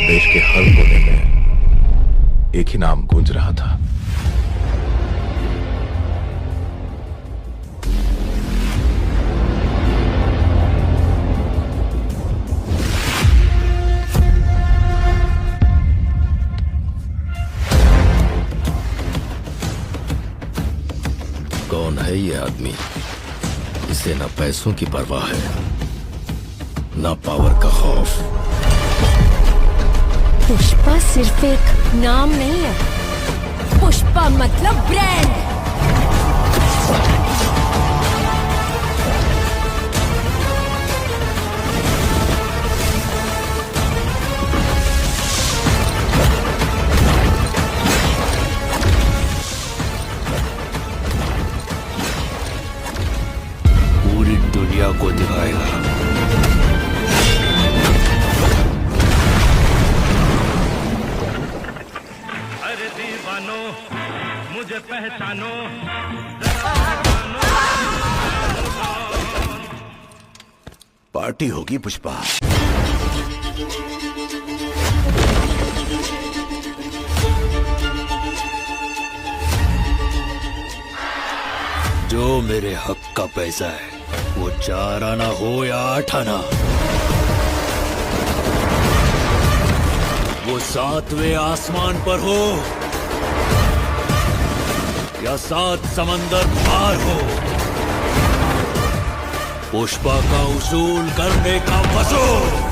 देश के हर कोने में एक ही नाम गूंज रहा था। कौन है ये आदमी? इसे ना पैसों की परवाह है, ना पावर का खौफ। पुष्पा सिर्फ एक नाम नहीं है, पुष्पा मतलब ब्रांड। पूरी दुनिया को दिखाएगा। अरे दीवानो मुझे पहचानो, पार्टी होगी पुष्पा। जो मेरे हक का पैसा है वो 4 आना हो या 8 आना, वो 7वें आसमान पर हो या 7 समंदर पार हो, पुष्पा का उसूल करने का वसूल।